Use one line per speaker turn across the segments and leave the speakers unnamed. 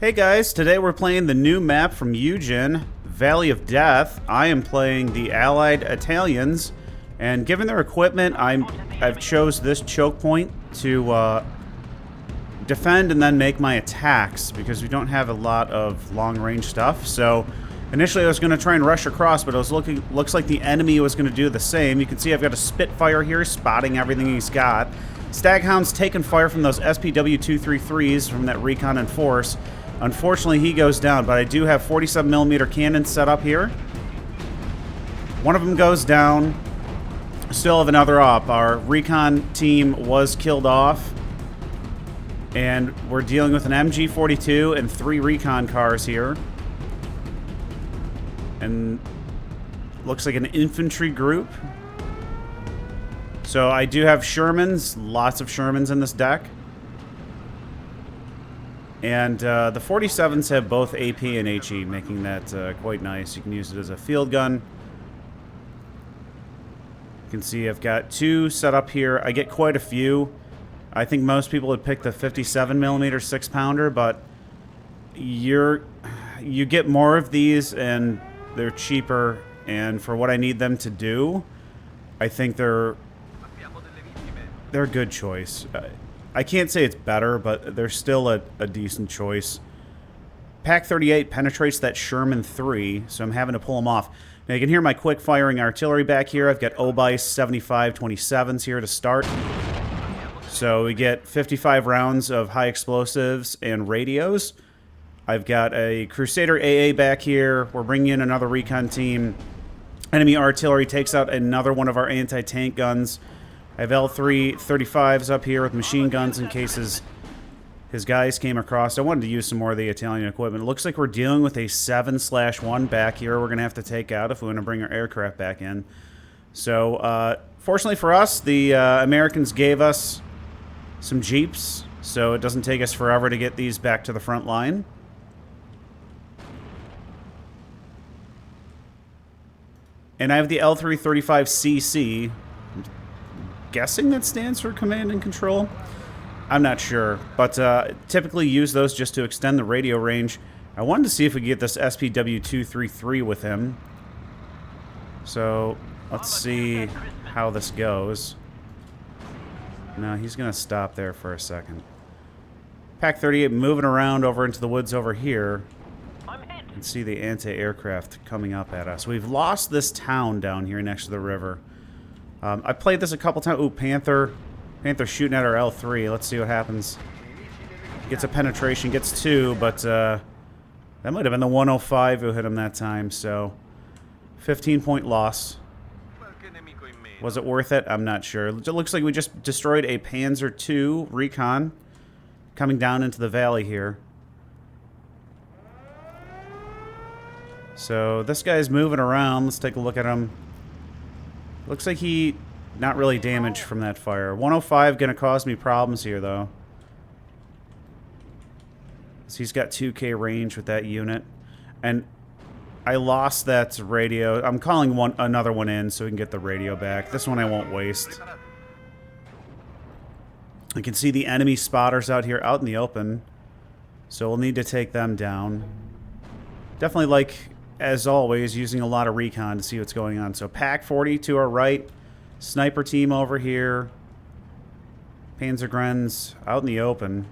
Hey guys, today we're playing the new map from Eugen, Valley of Death. I am playing the Allied Italians, and given their equipment, I've chose this choke point to defend and then make my attacks, because we don't have a lot of long-range stuff. So initially I was going to try and rush across, but it looks like the enemy was going to do the same. You can see I've got a Spitfire here, spotting everything he's got. Staghound's taking fire from those SPW-233s from that recon-in-force. Unfortunately, he goes down, but I do have 47mm cannons set up here. One of them goes down. Still have another up. Our recon team was killed off. And we're dealing with an MG-42 and 3 recon cars here. And looks like an infantry group. So I do have Shermans, lots of Shermans in this deck. And the 47s have both AP and HE, making that quite nice. You can use it as a field gun. You can see I've got 2 set up here. I get quite a few. I think most people would pick the 57mm 6-pounder, but you get more of these and they're cheaper. And for what I need them to do, I think they're a good choice. I can't say it's better, but they're still a decent choice. Pack 38 penetrates that Sherman 3, so I'm having to pull them off. Now you can hear my quick firing artillery back here. I've got Obice 75-27s here to start. So we get 55 rounds of high explosives and radios. I've got a Crusader AA back here. We're bringing in another recon team. Enemy artillery takes out another one of our anti-tank guns. I have L3 35s up here with machine guns in case his guys came across. I wanted to use some more of the Italian equipment. It looks like we're dealing with a 7/1 back here we're going to have to take out if we want to bring our aircraft back in. So, fortunately for us, the Americans gave us some Jeeps, so it doesn't take us forever to get these back to the front line. And I have the L335CC. Guessing that stands for command and control. I'm not sure, but typically use those just to extend the radio range. I wanted to see if we could get this SPW-233 with him. So let's see how this goes. No, he's gonna stop there for a second. Pack 38 moving around over into the woods over here. You can see the anti-aircraft coming up at us. We've lost this town down here next to the river. I played this a couple times. Ooh, Panther. Panther shooting at our L3. Let's see what happens. Gets a penetration, gets 2, but that might have been the 105 who hit him that time, so 15-point loss. Was it worth it? I'm not sure. It looks like we just destroyed a Panzer II recon coming down into the valley here. So this guy's moving around. Let's take a look at him. Looks like he not really damaged from that fire. 105 gonna cause me problems here though. So he's got 2K range with that unit. And I lost that radio. I'm calling another one in so we can get the radio back. This one I won't waste. You can see the enemy spotters out here out in the open. So we'll need to take them down. Definitely, like, as always, using a lot of recon to see what's going on. So Pack 40 to our right. Sniper team over here. Panzergrens out in the open.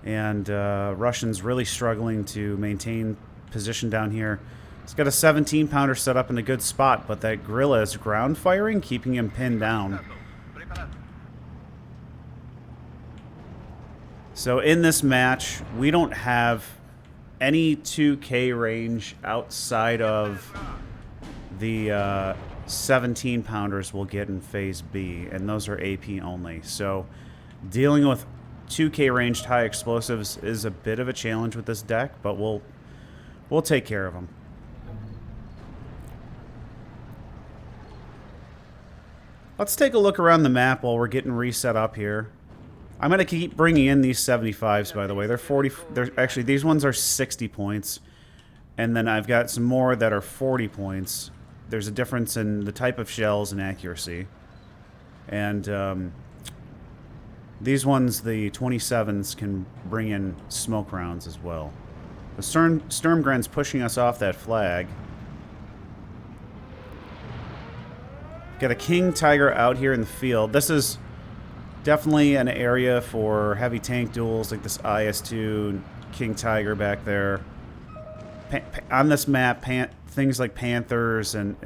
And Russians really struggling to maintain position down here. He's got a 17-pounder set up in a good spot, but that Guerrilla is ground firing, keeping him pinned down. So in this match, we don't have any 2K range outside of the 17-pounders we'll get in Phase B, and those are AP only. So dealing with 2K ranged high explosives is a bit of a challenge with this deck, but we'll take care of them. Let's take a look around the map while we're getting reset up here. I'm going to keep bringing in these 75s, by the way. Actually, these ones are 60 points. And then I've got some more that are 40 points. There's a difference in the type of shells and accuracy. And These ones, the 27s, can bring in smoke rounds as well. The Sturmgrund's pushing us off that flag. Got a King Tiger out here in the field. This is definitely an area for heavy tank duels, like this IS-2 King Tiger back there. On this map, things like Panthers, and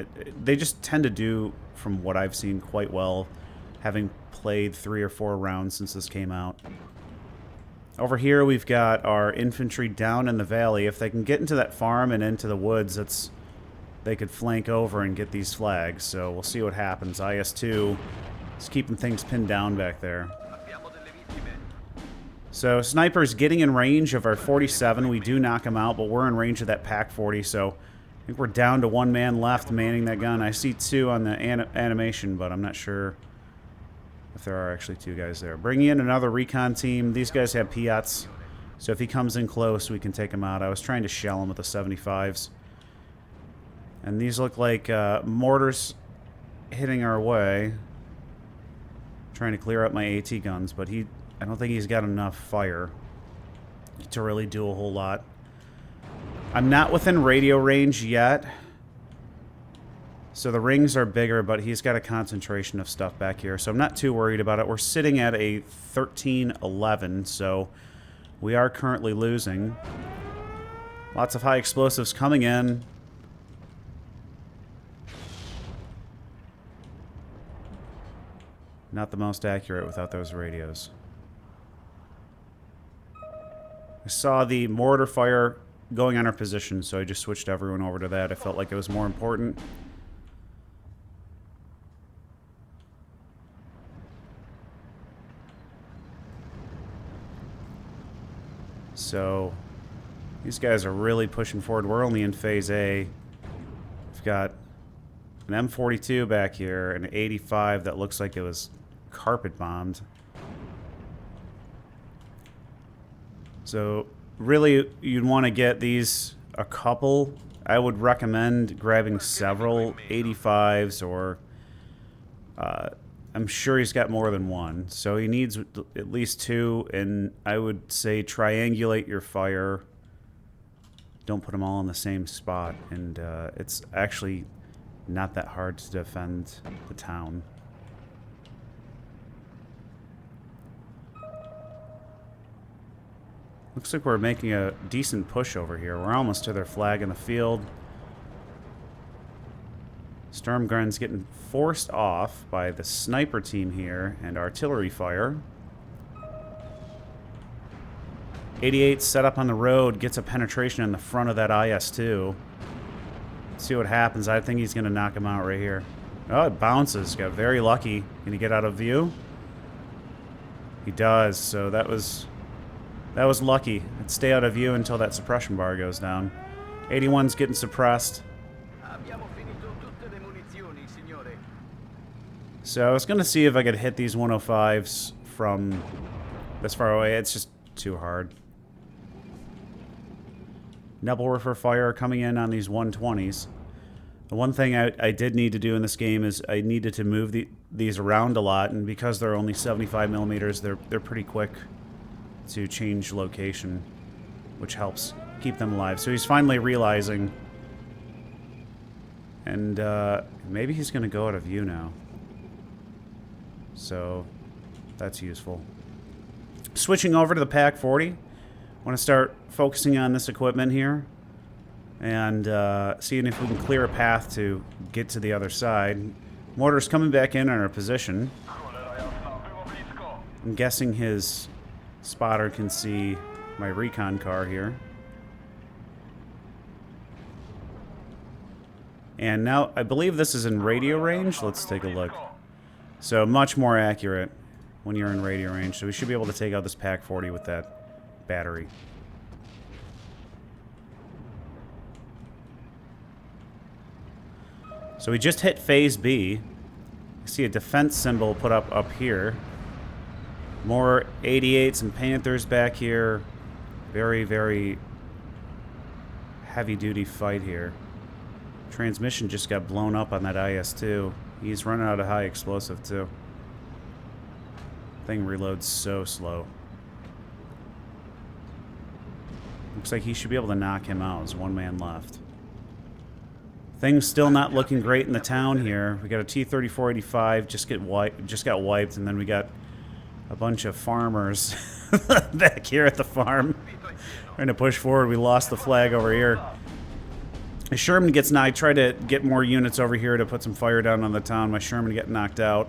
they just tend to do, from what I've seen, quite well, having played 3 or 4 rounds since this came out. Over here we've got our infantry down in the valley. If they can get into that farm and into the woods, they could flank over and get these flags. So we'll see what happens. IS-2 is keeping things pinned down back there. So Sniper's getting in range of our 47. We do knock him out, but we're in range of that Pack 40. So I think we're down to 1 man left manning that gun. I see 2 on the animation, but I'm not sure if there are actually 2 guys there. Bringing in another recon team. These guys have Piats, so if he comes in close, we can take him out. I was trying to shell him with the 75s. And these look like mortars hitting our way. Trying to clear up my AT guns, but I don't think he's got enough fire to really do a whole lot. I'm not within radio range yet. So the rings are bigger, but he's got a concentration of stuff back here. So I'm not too worried about it. We're sitting at a 13-11, so we are currently losing. Lots of high explosives coming in. Not the most accurate without those radios. I saw the mortar fire going on our position, so I just switched everyone over to that. I felt like it was more important. So these guys are really pushing forward. We're only in phase A. We've got an M42 back here, an 85 that looks like it was carpet bombed. So really, you'd want to get these a couple. I would recommend grabbing several 85s, or I'm sure he's got more than one. So he needs at least 2, and I would say triangulate your fire. Don't put them all in the same spot, and it's actually not that hard to defend the town. Looks like we're making a decent push over here. We're almost to their flag in the field. Sturmgrund's getting forced off by the sniper team here and artillery fire. 88 set up on the road, gets a penetration in the front of that IS-2. See what happens. I think he's going to knock him out right here. Oh, it bounces. Got very lucky. Can he get out of view? He does, so that was lucky. It'd stay out of view until that suppression bar goes down. 81's getting suppressed. So I was going to see if I could hit these 105s from this far away. It's just too hard. Nebelwerfer fire coming in on these 120s. The one thing I did need to do in this game is I needed to move these around a lot, and because they're only 75 millimeters, they're pretty quick to change location, which helps keep them alive. So he's finally realizing, and maybe he's going to go out of view now. So that's useful. Switching over to the Pack 40. I want to start focusing on this equipment here and seeing if we can clear a path to get to the other side. Mortar's coming back in on our position. I'm guessing his spotter can see my recon car here. And now I believe this is in radio range. Let's take a look. So much more accurate when you're in radio range. So we should be able to take out this Pack 40 with that battery. So we just hit phase B. I see a defense symbol put up here. More 88s and Panthers back here. Very, very heavy-duty fight here. Transmission just got blown up on that IS-2. He's running out of high explosive, too. Thing reloads so slow. Looks like he should be able to knock him out. There's one man left. Things still not looking great in the town here. We got a T-3485 just got wiped, and then we got a bunch of farmers back here at the farm trying to push forward. We lost the flag over here. My Sherman gets knocked. I try to get more units over here to put some fire down on the town. My Sherman get knocked out.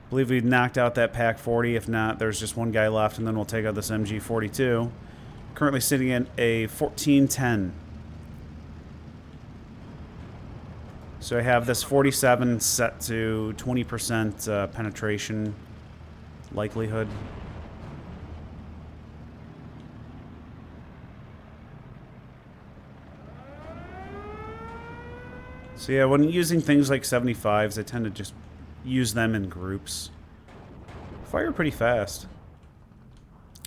I believe we knocked out that Pack 40. If not, there's just one guy left, and then we'll take out this MG 42. Currently sitting at a 1410. So I have this 47 set to 20% penetration likelihood. So yeah, when using things like 75s, I tend to just use them in groups. Fire pretty fast.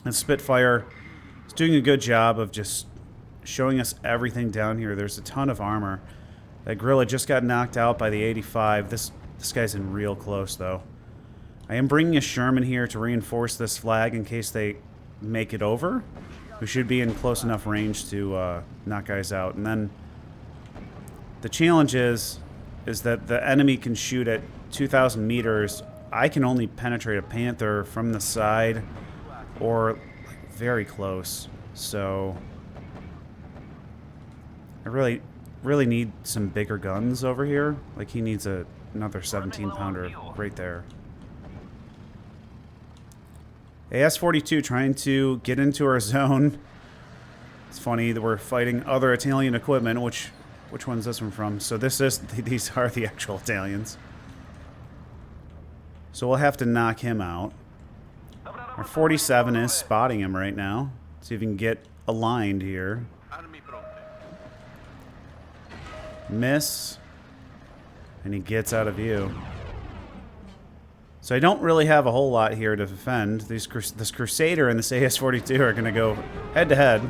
And Spitfire is doing a good job of just showing us everything down here. There's a ton of armor. That gorilla just got knocked out by the 85. This guy's in real close, though. I am bringing a Sherman here to reinforce this flag in case they make it over. We should be in close enough range to knock guys out. And then the challenge is that the enemy can shoot at 2,000 meters. I can only penetrate a Panther from the side or like, very close. So I really need some bigger guns over here. Like he needs another 17-pounder right there. AS-42 trying to get into our zone. It's funny that we're fighting other Italian equipment. Which one's this one from? So these are the actual Italians. So we'll have to knock him out. Our 47 is spotting him right now. See if we can get aligned here. Miss. And he gets out of view. So I don't really have a whole lot here to defend. This Crusader and this AS-42 are going to go head-to-head.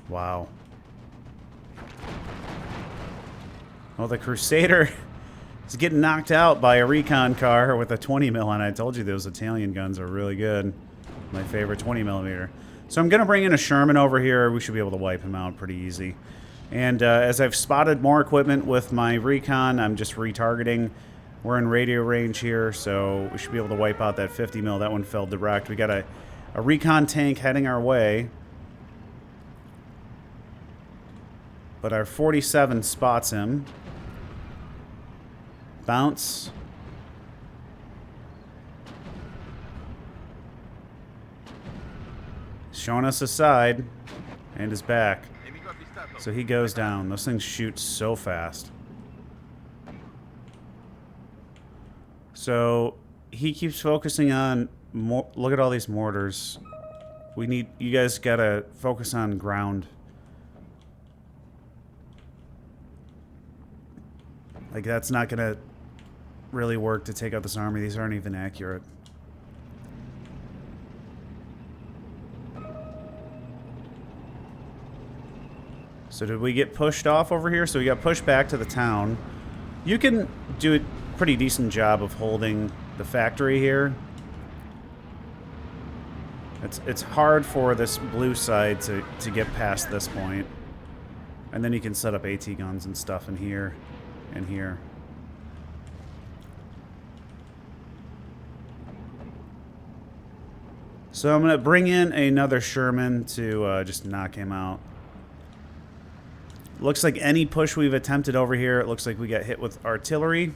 Wow. Well, the Crusader is getting knocked out by a recon car with a 20 mil on it. I told you those Italian guns are really good. My favorite 20 millimeter. So I'm going to bring in a Sherman over here. We should be able to wipe him out pretty easy. And as I've spotted more equipment with my recon, I'm just retargeting. We're in radio range here, so we should be able to wipe out that 50 mil. That one fell direct. We got a recon tank heading our way. But our 47 spots him. Bounce. Showing us a side. And his back. So he goes down. Those things shoot so fast. So he keeps focusing on... Look at all these mortars. You guys gotta focus on ground. Like, that's not going to really work to take out this army. These aren't even accurate. So did we get pushed off over here? So we got pushed back to the town. You can do a pretty decent job of holding the factory here. It's hard for this blue side to get past this point. And then you can set up AT guns and stuff in here. And here. So I'm going to bring in another Sherman to just knock him out. Looks like any push we've attempted over here, it looks like we got hit with artillery.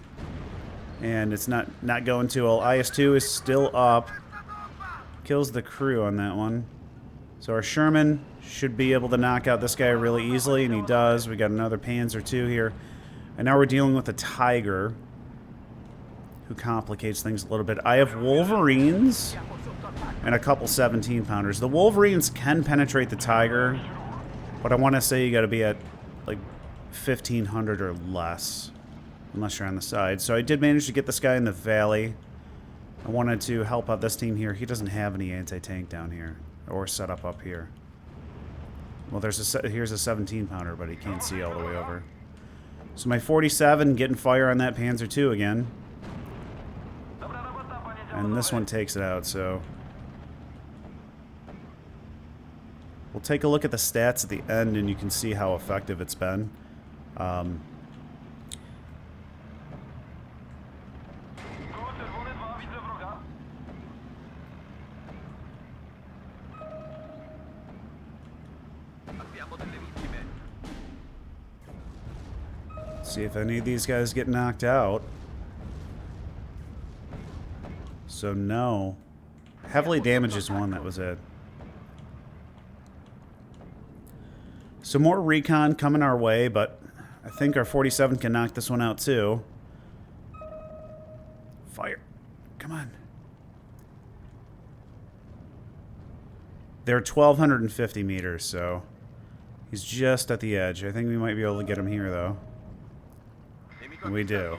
And it's not going too well. IS-2 is still up. Kills the crew on that one. So our Sherman should be able to knock out this guy really easily, and he does. We got another Panzer II here. And now we're dealing with a Tiger, who complicates things a little bit. I have Wolverines and a couple 17-pounders. The Wolverines can penetrate the Tiger, but I want to say you got to be at like 1,500 or less, unless you're on the side. So I did manage to get this guy in the valley. I wanted to help out this team here. He doesn't have any anti-tank down here or set up here. Well, here's a 17 pounder, but he can't see all the way over. So my 47 getting fire on that Panzer II again. And this one takes it out, so... We'll take a look at the stats at the end, and you can see how effective it's been. See if any of these guys get knocked out. So no. Heavily damages one, that was it. So more recon coming our way, but I think our 47 can knock this one out too. Fire. Come on. They're 1,250 meters, so he's just at the edge. I think we might be able to get him here, though. We do.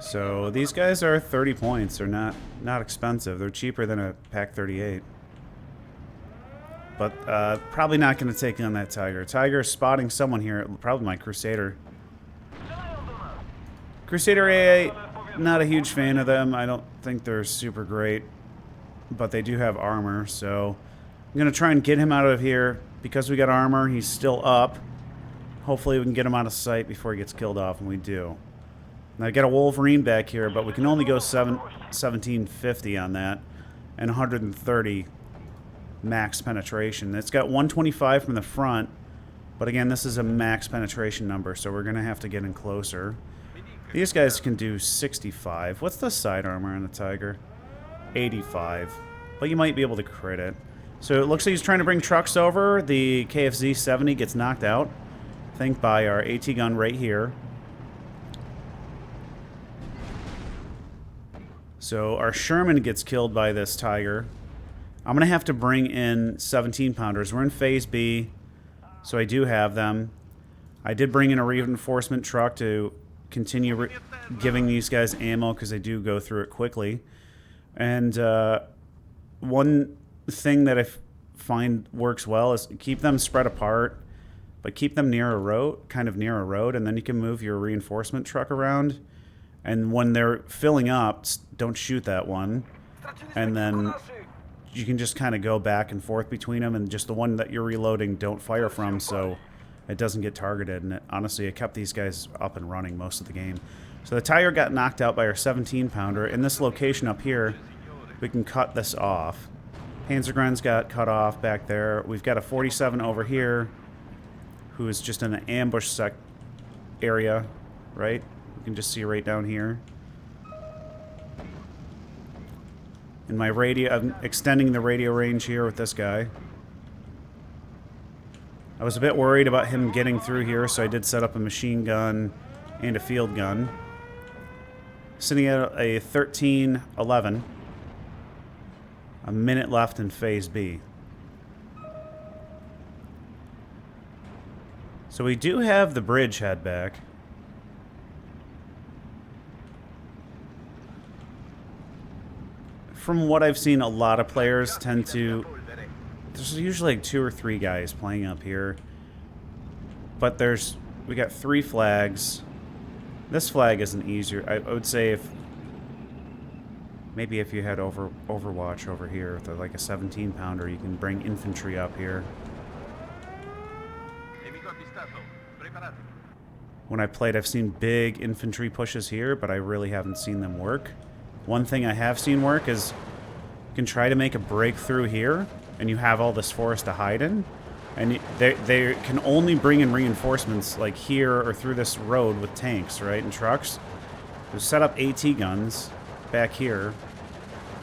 So these guys are 30 points. They're not expensive. They're cheaper than a Pack 38. But probably not going to take on that Tiger. Tiger is spotting someone here. Probably my Crusader. Crusader AA, not a huge fan of them. I don't think they're super great. But they do have armor, so I'm going to try and get him out of here. Because we got armor, he's still up. Hopefully we can get him out of sight before he gets killed off, and we do. Now I got a Wolverine back here, but we can only go 1750 on that, and 130 max penetration. It's got 125 from the front, but again, this is a max penetration number, so we're going to have to get in closer. These guys can do 65. What's the side armor on the Tiger? 85. But you might be able to crit it. So it looks like he's trying to bring trucks over. The KFZ-70 gets knocked out. I think by our AT gun right here. So our Sherman gets killed by this Tiger. I'm going to have to bring in 17 pounders. We're in Phase B, so I do have them. I did bring in a reinforcement truck to continue giving these guys ammo because they do go through it quickly. And one thing that I find works well is keep them spread apart. But keep them near a road, kind of near a road, and then you can move your reinforcement truck around. And when they're filling up, don't shoot that one. And then you can just kind of go back and forth between them, and just the one that you're reloading, don't fire from, so it doesn't get targeted. And honestly, it kept these guys up and running most of the game. So the Tiger got knocked out by our 17 pounder. In this location up here, we can cut this off. Panzergrenz got cut off back there. We've got a 47 over here, who is just in an ambush area, right? You can just see right down here. In my radio, I'm extending the radio range here with this guy. I was a bit worried about him getting through here, so I did set up a machine gun and a field gun. Sitting at a 13-11. A minute left in Phase B. So we do have the bridgehead back. From what I've seen, a lot of players tend to... There's usually like 2 or 3 guys playing up here. But we got 3 flags. This flag isn't easier. I would say maybe if you had Overwatch over here with like a 17 pounder, you can bring infantry up here. When I played, I've seen big infantry pushes here, but I really haven't seen them work. One thing I have seen work is you can try to make a breakthrough here, and you have all this forest to hide in. And they can only bring in reinforcements like here or through this road with tanks, right, and trucks. So set up AT guns back here,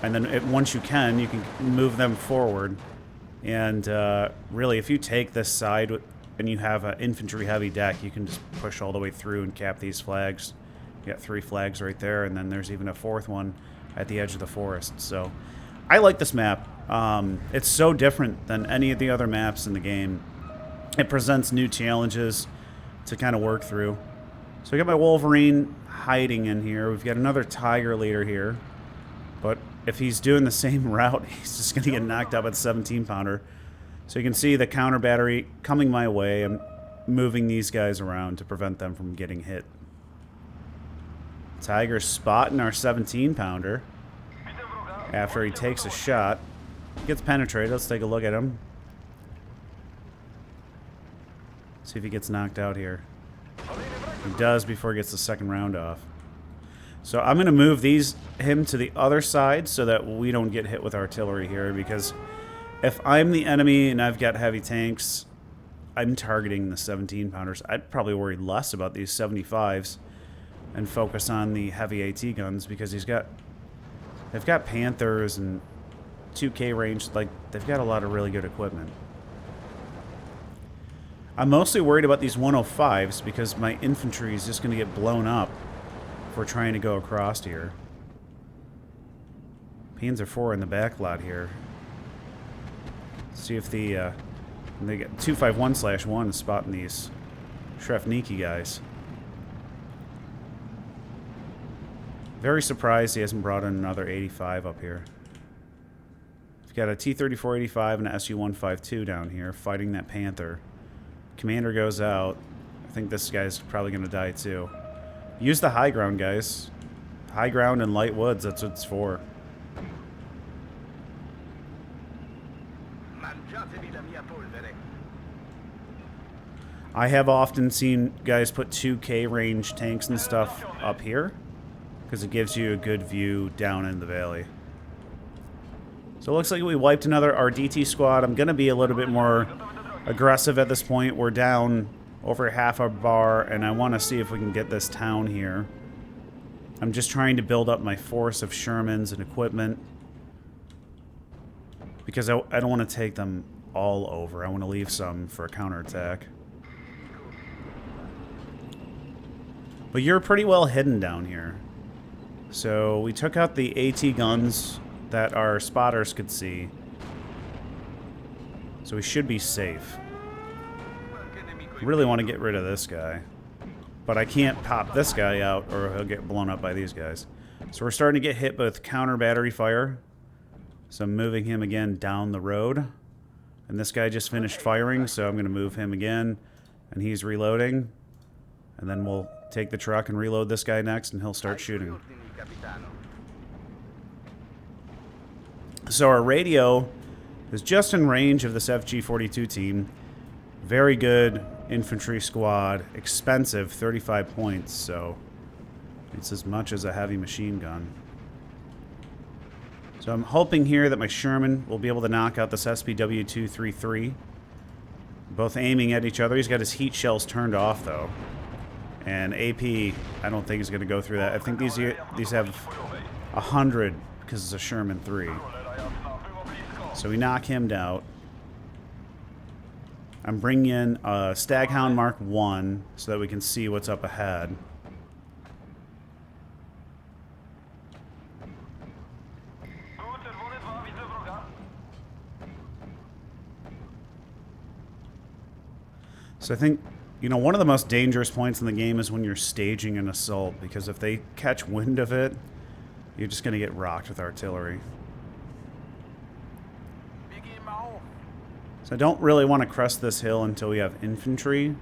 and then once you can move them forward. And really, if you take this side and you have an infantry-heavy deck, you can just push all the way through and cap these flags. You got 3 flags right there, and then there's even a 4th one at the edge of the forest. So I like this map. It's so different than any of the other maps in the game. It presents new challenges to kind of work through. So I got my Wolverine hiding in here. We've got another Tiger leader here. But if he's doing the same route, he's just going to get knocked out by the 17 pounder. So you can see the counter battery coming my way. I'm moving these guys around to prevent them from getting hit. Tiger's spotting our 17-pounder. After he takes a shot, he gets penetrated. Let's take a look at him. See if he gets knocked out here. He does before he gets the second round off. So I'm going to move him to the other side so that we don't get hit with artillery here, because if I'm the enemy and I've got heavy tanks, I'm targeting the 17-pounders. I'd probably worry less about these 75s and focus on the heavy AT guns, because they've got Panthers and 2K range. Like, they've got a lot of really good equipment. I'm mostly worried about these 105s because my infantry is just going to get blown up if we're trying to go across here. Panzer 4 in the back lot here. See if they get 251/1 spotting these Shrefniki guys. Very surprised he hasn't brought in another 85 up here. We've got a T-34-85 and a Su-152 down here fighting that Panther. Commander goes out. I think this guy's probably going to die too. Use the high ground, guys. High ground and light woods, that's what it's for. I have often seen guys put 2K range tanks and stuff up here, because it gives you a good view down in the valley. So it looks like we wiped another RDT squad. I'm going to be a little bit more aggressive at this point. We're down over half our bar, and I want to see if we can get this town here. I'm just trying to build up my force of Shermans and equipment, because I don't want to take them all over. I want to leave some for a counterattack. But you're pretty well hidden down here. So we took out the AT guns that our spotters could see. So we should be safe. I really want to get rid of this guy. But I can't pop this guy out or he'll get blown up by these guys. So we're starting to get hit with counter battery fire. So I'm moving him again down the road. And this guy just finished firing, so I'm going to move him again. And he's reloading. And then we'll take the truck and reload this guy next, and he'll start shooting. So our radio is just in range of this FG-42 team. Very good infantry squad. Expensive, 35 points, so it's as much as a heavy machine gun. So I'm hoping here that my Sherman will be able to knock out this SPW-233. Both aiming at each other. He's got his heat shells turned off, though. And AP, I don't think is going to go through that. I think these have 100 because it's a Sherman 3. So we knock him out. I'm bringing in a Staghound Mark 1 so that we can see what's up ahead. So I think, you know, one of the most dangerous points in the game is when you're staging an assault, because if they catch wind of it, you're just going to get rocked with artillery. So I don't really want to crest this hill until we have infantry.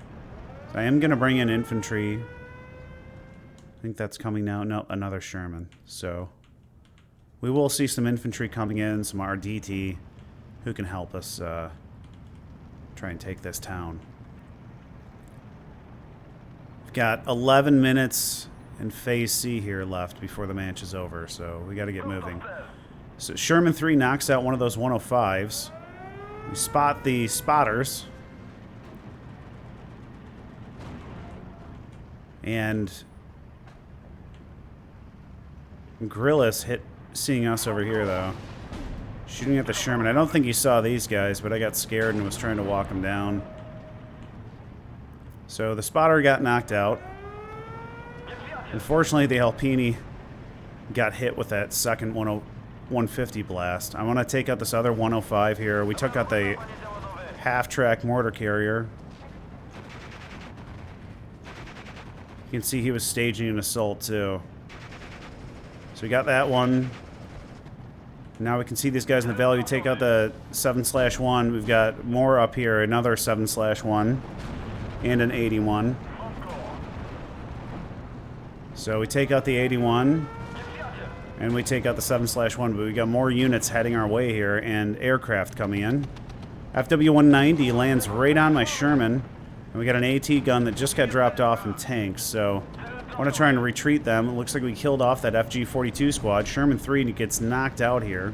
So I am going to bring in infantry. I think that's coming now. No, another Sherman. So we will see some infantry coming in, some RDT, who can help us try and take this town. We've got 11 minutes in Phase C here left before the match is over, so we got to get moving. So Sherman 3 knocks out one of those 105s. We spot the spotters. And Grillis seeing us over here, though. Shooting at the Sherman. I don't think he saw these guys, but I got scared and was trying to walk them down. So the spotter got knocked out. Unfortunately, the Alpini got hit with that second 150 blast. I want to take out this other 105 here. We took out the half-track mortar carrier. You can see he was staging an assault too. So we got that one. Now we can see these guys in the valley. We take out the 7/1. We've got more up here. Another 7/1 and an 81. So we take out the 81 and we take out the 7/1. But we got more units heading our way here and aircraft coming in. FW-190 lands right on my Sherman. And we got an AT gun that just got dropped off in tanks. So I want to try and retreat them. It looks like we killed off that FG-42 squad. Sherman 3 gets knocked out here.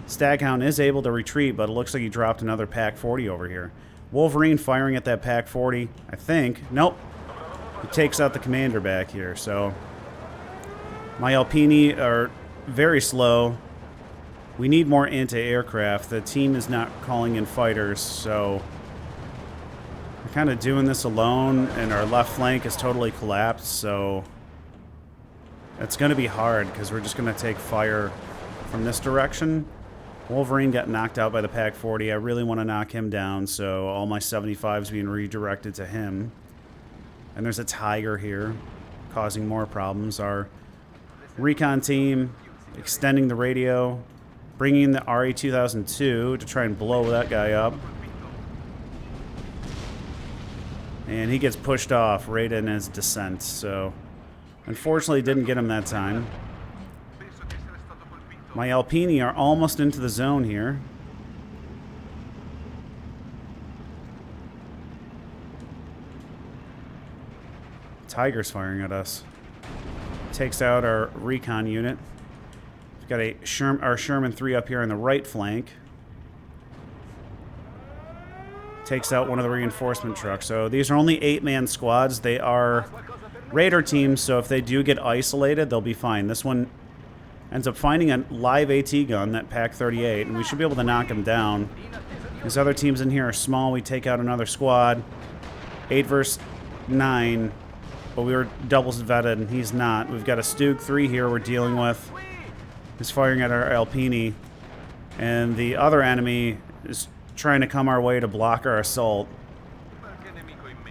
Staghound is able to retreat, but it looks like he dropped another PaK-40 over here. Wolverine firing at that PaK-40, I think. Nope. He takes out the commander back here, so... My Alpini are very slow. We need more anti-aircraft. The team is not calling in fighters, so... We're kind of doing this alone, and our left flank is totally collapsed, so it's going to be hard because we're just going to take fire from this direction. Wolverine got knocked out by the PaK-40. I really want to knock him down, so all my 75s being redirected to him. And there's a Tiger here causing more problems. Our recon team extending the radio, bringing the RE-2002 to try and blow that guy up. And he gets pushed off right in his descent, so unfortunately didn't get him that time. My Alpini are almost into the zone here. Tiger's firing at us. Takes out our recon unit. We've got our Sherman 3 up here on the right flank. Takes out one of the reinforcement trucks. So these are only 8-man squads. They are Raider teams, so if they do get isolated, they'll be fine. This one ends up finding a live AT gun, that PaK-38, and we should be able to knock him down. These other teams in here are small. We take out another squad. 8 versus 9, but we were doubles vetted, and he's not. We've got a Stug 3 here we're dealing with. He's firing at our Alpini, and the other enemy is trying to come our way to block our assault.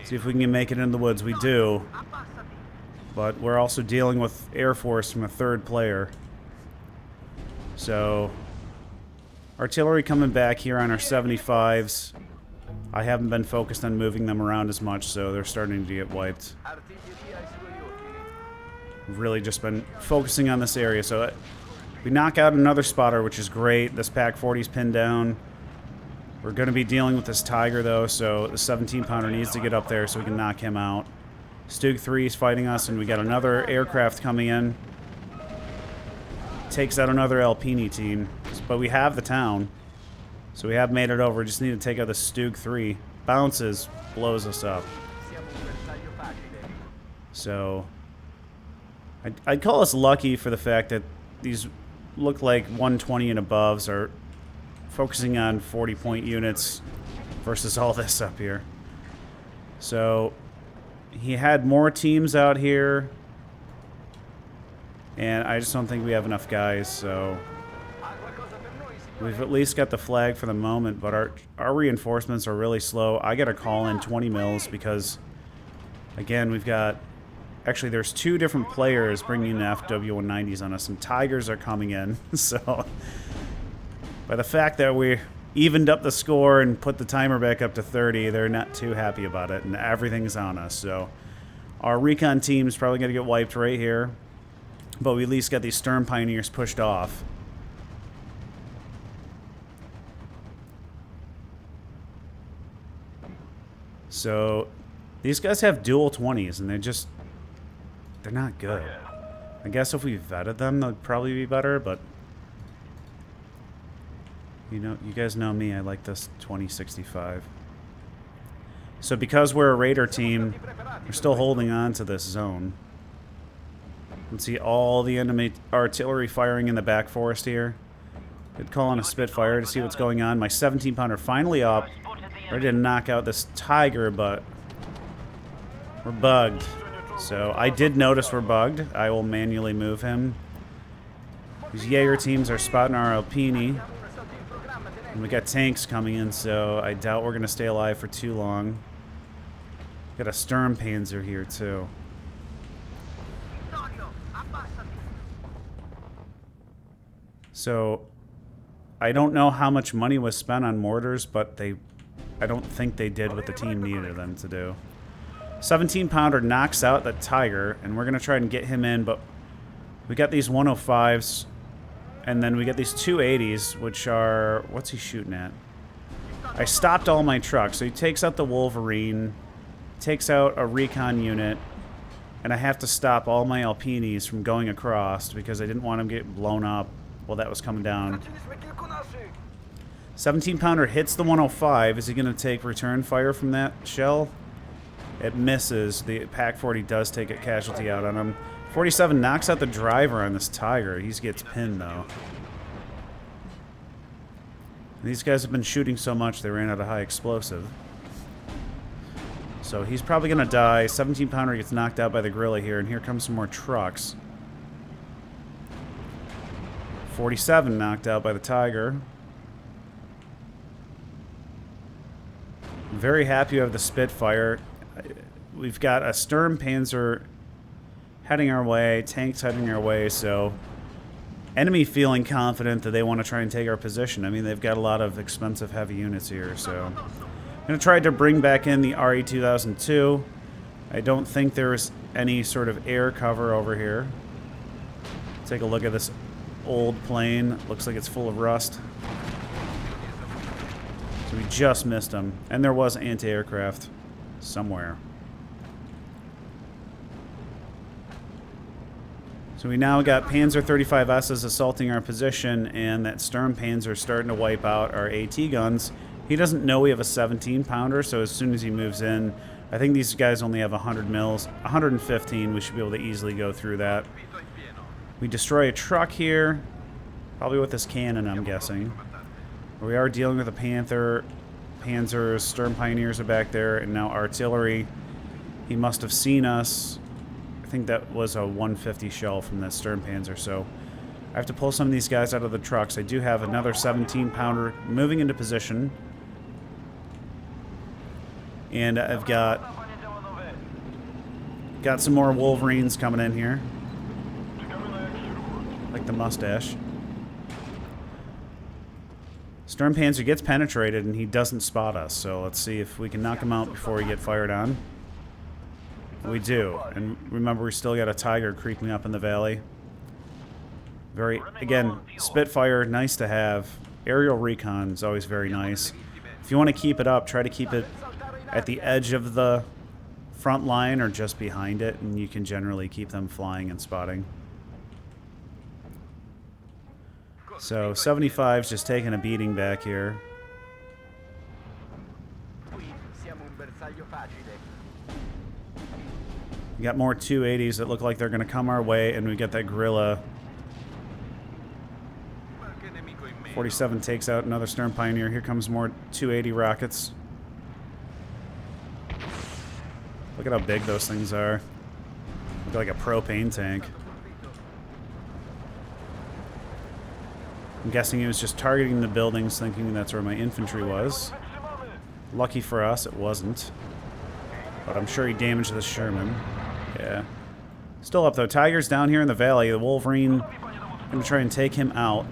See if we can make it in the woods. We do. But we're also dealing with Air Force from a third player. So, artillery coming back here on our 75s. I haven't been focused on moving them around as much, so they're starting to get wiped. We've really just been focusing on this area. So, we knock out another spotter, which is great. This PaK-40's pinned down. We're going to be dealing with this Tiger, though, so the 17-pounder needs to get up there so we can knock him out. Stug 3 is fighting us, and we got another aircraft coming in. Takes out another Alpini team, but we have the town, so we have made it over. Just need to take out the Stug 3. Bounces, blows us up. So, I'd call us lucky for the fact that these look like 120 and aboves are focusing on 40-point units versus all this up here. So he had more teams out here, and I just don't think we have enough guys, so we've at least got the flag for the moment, but our reinforcements are really slow. I gotta call in 20 mils because, again, we've got... Actually, there's 2 different players bringing the FW-190s on us, and Tigers are coming in, so... By the fact that we evened up the score and put the timer back up to 30, they're not too happy about it, and everything's on us. So our recon team is probably going to get wiped right here, but we at least got these Stern Pioneers pushed off. So these guys have dual 20s, and they're not good. I guess if we vetted them, they'd probably be better, but... You guys know me, I like this 2065. So because we're a Raider team, we're still holding on to this zone. You can see all the enemy artillery firing in the back forest here. Could call on a Spitfire to see what's going on. My 17-pounder finally up. Ready to knock out this Tiger, but we're bugged. So I did notice we're bugged. I will manually move him. These Jaeger teams are spotting our Alpini. And we got tanks coming in, so I doubt we're going to stay alive for too long. Got a Sturmpanzer here, too. So, I don't know how much money was spent on mortars, but I don't think they did what the team needed them to do. 17-pounder knocks out the Tiger, and we're going to try and get him in, but we got these 105s, and then we get these 280s, which are... What's he shooting at? I stopped all my trucks, so he takes out the Wolverine, takes out a recon unit, and I have to stop all my Alpinis from going across because I didn't want them to get blown up while that was coming down. 17-pounder hits the 105. Is he going to take return fire from that shell? It misses. The Pac 40 does take a casualty out on him. 47 knocks out the driver on this Tiger. He gets pinned, though. These guys have been shooting so much they ran out of high explosive. So he's probably going to die. 17-pounder gets knocked out by the gorilla here, and here comes some more trucks. 47 knocked out by the Tiger. I'm very happy you have the Spitfire. We've got a Sturmpanzer heading our way, tanks heading our way, so enemy feeling confident that they want to try and take our position. I mean, they've got a lot of expensive heavy units here, so... I'm going to try to bring back in the RE-2002. I don't think there's any sort of air cover over here. Take a look at this old plane. Looks like it's full of rust. So we just missed them. And there was anti-aircraft somewhere. So we now got Panzer 35S's assaulting our position, and that Sturmpanzer starting to wipe out our AT guns. He doesn't know we have a 17-pounder, so as soon as he moves in, I think these guys only have 100 mils. 115, we should be able to easily go through that. We destroy a truck here, probably with this cannon, I'm guessing. We are dealing with a Panther. Panzers, Sturm Pioneers are back there, and now artillery. He must have seen us. I think that was a 150 shell from that Sturm Panzer, so I have to pull some of these guys out of the trucks. I do have another 17-pounder moving into position. And I've got some more Wolverines coming in here. Like the mustache. Sturmpanzer gets penetrated and he doesn't spot us. So let's see if we can knock him out before we get fired on. We do. And remember, we still got a Tiger creeping up in the valley. Again, Spitfire, nice to have. Aerial recon is always very nice. If you want to keep it up, try to keep it at the edge of the front line or just behind it, and you can generally keep them flying and spotting. So 75's just taking a beating back here. We got more 280s that look like they're going to come our way, and we got that gorilla. 47 takes out another Sturm Pioneer. Here comes more 280 rockets. Look at how big those things are. Look like a propane tank. I'm guessing he was just targeting the buildings, thinking that's where my infantry was. Lucky for us, it wasn't. But I'm sure he damaged the Sherman. Yeah. Still up though. Tiger's down here in the valley. The Wolverine, I'm going to try and take him out.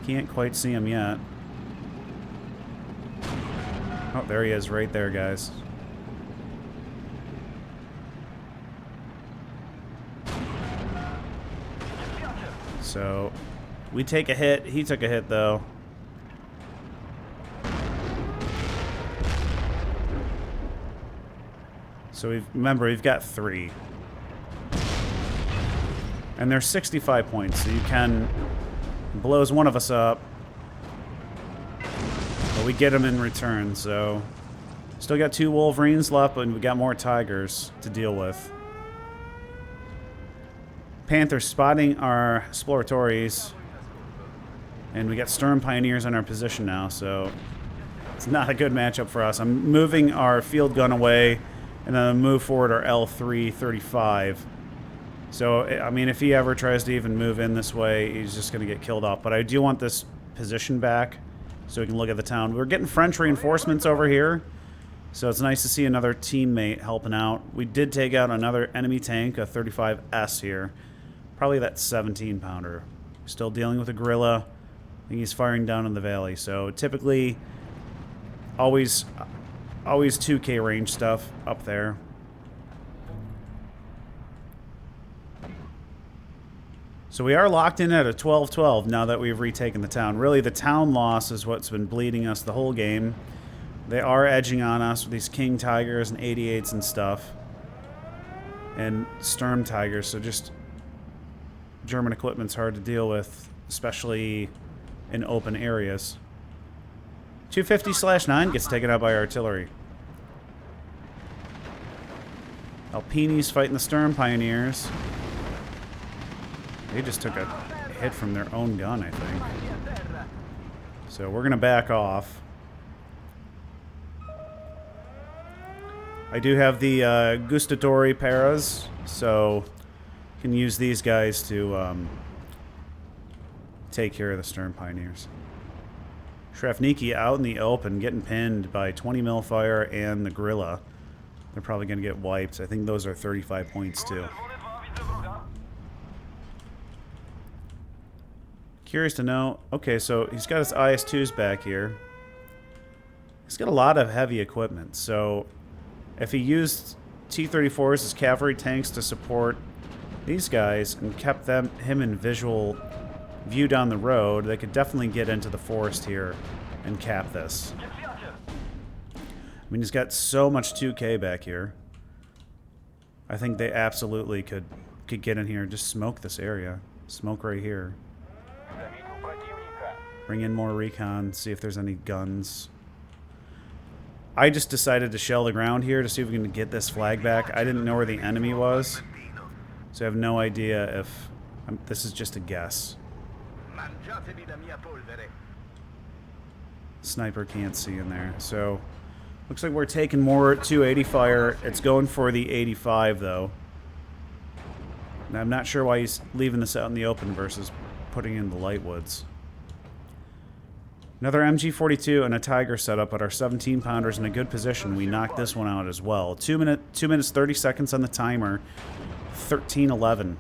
Can't quite see him yet. Oh, there he is right there, guys. So, we take a hit. He took a hit, though. So, remember, we've got 3. And they're 65 points, so you can... blows one of us up. But we get him in return, so... Still got 2 Wolverines left, but we got more Tigers to deal with. Panther spotting our exploratories. And we got Sturm Pioneers in our position now, so... It's not a good matchup for us. I'm moving our field gun away, and then I'll move forward our L335. So, I mean, if he ever tries to even move in this way, he's just going to get killed off. But I do want this position back so we can look at the town. We're getting French reinforcements over here, so it's nice to see another teammate helping out. We did take out another enemy tank, a 35S here. Probably that 17-pounder. Still dealing with a guerrilla. I think he's firing down in the valley. So typically, always 2K range stuff up there. So we are locked in at a 12-12 now that we've retaken the town. Really, the town loss is what's been bleeding us the whole game. They are edging on us with these King Tigers and 88s and stuff. And Sturm Tigers, so just German equipment's hard to deal with, especially in open areas. 250/9 gets taken out by artillery. Alpini's fighting the Sturm Pioneers. They just took a hit from their own gun, I think. So we're going to back off. I do have the Gustatori Paras, so can use these guys to take care of the Sturm Pioneers. Shrafniki out in the open, getting pinned by 20 mil fire and the guerrilla. They're probably going to get wiped. I think those are 35 points too. Curious to know. Okay, so he's got his IS-2s back here. He's got a lot of heavy equipment, so if he used T-34s as cavalry tanks to support these guys and kept him in visual view down the road, they could definitely get into the forest here and cap this. I mean, he's got so much 2K back here. I think they absolutely could get in here and just smoke this area. Smoke right here. Bring in more recon, see if there's any guns. I just decided to shell the ground here to see if we can get this flag back. I didn't know where the enemy was, so I have no idea if... this is just a guess. Sniper can't see in there, so... looks like we're taking more 280 fire. It's going for the 85, though. And I'm not sure why he's leaving this out in the open versus putting in the light woods. Another MG42 and a Tiger setup, but our 17-pounder's in a good position. We knocked this one out as well. 2 minutes 30 seconds on the timer. 13-11.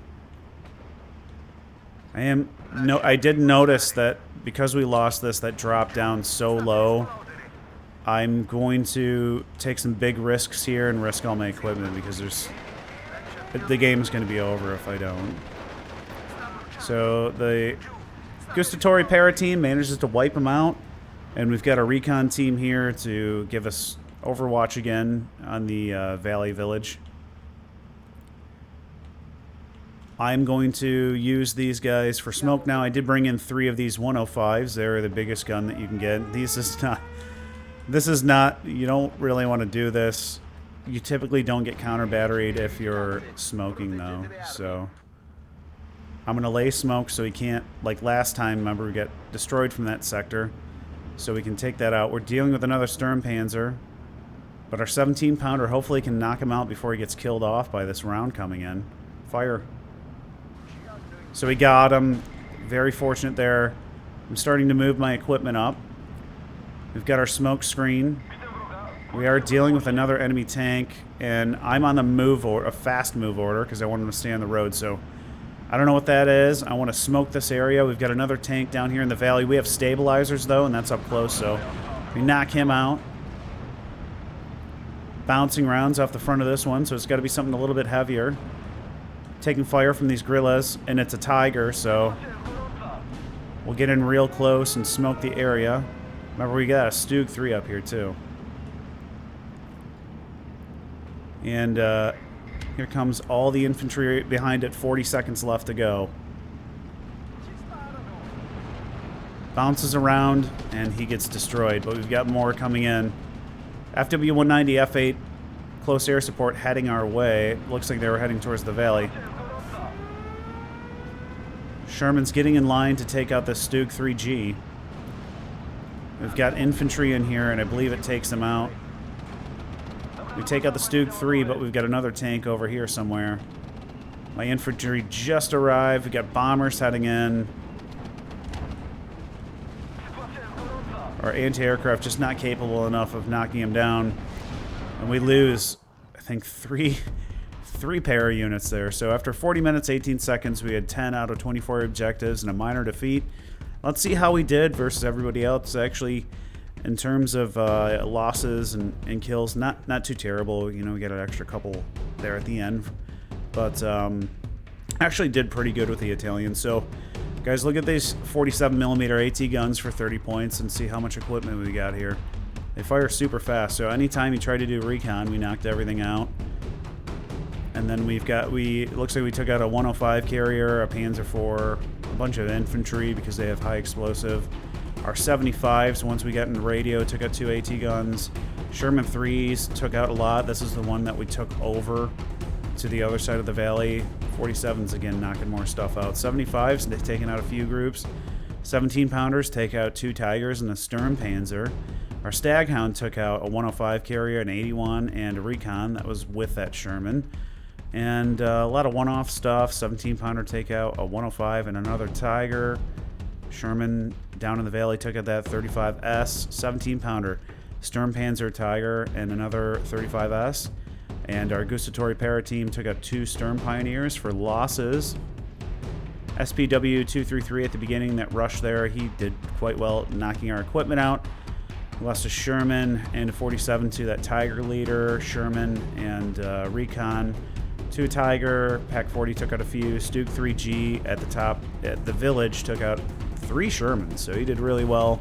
I did notice that because we lost this, that dropped down so low. I'm going to take some big risks here and risk all my equipment because the game's going to be over if I don't. So the Gustatori Para team manages to wipe them out, and we've got a recon team here to give us overwatch again on the Valley Village. I'm going to use these guys for smoke now. I did bring in 3 of these 105s. They're the biggest gun that you can get. This is not, you don't really want to do this. You typically don't get counter batteried if you're smoking though, so I'm going to lay smoke so he can't, like last time, remember, we got destroyed from that sector. So we can take that out. We're dealing with another Sturmpanzer. But our 17-pounder hopefully can knock him out before he gets killed off by this round coming in. Fire. So we got him. Very fortunate there. I'm starting to move my equipment up. We've got our smoke screen. We are dealing with another enemy tank. And I'm on the move order, a fast move order, because I want him to stay on the road. So I don't know what that is. I want to smoke this area. We've got another tank down here in the valley. We have stabilizers, though, and that's up close, so we knock him out. Bouncing rounds off the front of this one, so it's got to be something a little bit heavier. Taking fire from these guerrillas, and it's a Tiger, so we'll get in real close and smoke the area. Remember, we got a Stug 3 up here, too. And, here comes all the infantry behind it. 40 seconds left to go. Bounces around, and he gets destroyed. But we've got more coming in. FW-190 F8, close air support heading our way. Looks like they were heading towards the valley. Sherman's getting in line to take out the Stug 3G. We've got infantry in here, and I believe it takes them out. We take out the Stug 3, but we've got another tank over here somewhere. My infantry just arrived. We've got bombers heading in. Our anti-aircraft just not capable enough of knocking him down. And we lose, I think, three 3 para units there. So after 40 minutes, 18 seconds, we had 10 out of 24 objectives and a minor defeat. Let's see how we did versus everybody else. Actually, in terms of losses and kills, not too terrible. You know, we got an extra couple there at the end. But actually did pretty good with the Italians. So, guys, look at these 47mm AT guns for 30 points and see how much equipment we got here. They fire super fast. So anytime you try to do recon, we knocked everything out. And then it looks like we took out a 105 carrier, a Panzer IV, a bunch of infantry because they have high explosive. Our 75s, once we got into radio, took out 2 AT guns. Sherman 3s took out a lot. This is the one that we took over to the other side of the valley. 47s, again, knocking more stuff out. 75s, they've taken out a few groups. 17-pounders take out 2 Tigers and a Sturmpanzer. Our Staghound took out a 105 carrier, an 81, and a recon that was with that Sherman. And a lot of one-off stuff. 17-pounder take out a 105 and another Tiger. Sherman down in the valley took out that 35S. 17-pounder Sturmpanzer Tiger and another 35S. And our Gustatory Para team took out 2 Sturm Pioneers for losses. SPW 233 at the beginning, that rush there, he did quite well knocking our equipment out. We lost a Sherman and a 47 to that Tiger leader, Sherman and recon. 2 Tiger, Pac 40 took out a few. Stuke 3G at the top at the village took out 3 Shermans, so he did really well.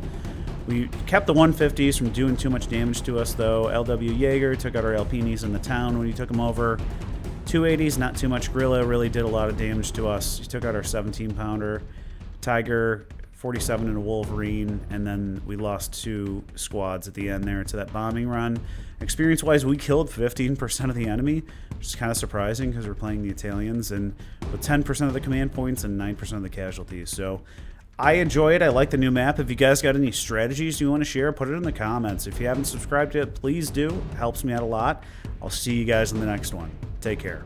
We kept the 150s from doing too much damage to us, though. LW Jaeger took out our Alpinis in the town when he took them over. 280s, not too much guerrilla, really did a lot of damage to us. He took out our 17-pounder. Tiger, 47 and a Wolverine, and then we lost 2 squads at the end there to that bombing run. Experience-wise, we killed 15% of the enemy, which is kind of surprising because we're playing the Italians, and with 10% of the command points and 9% of the casualties. So I enjoy it. I like the new map. If you guys got any strategies you want to share, put it in the comments. If you haven't subscribed yet, please do. It helps me out a lot. I'll see you guys in the next one. Take care.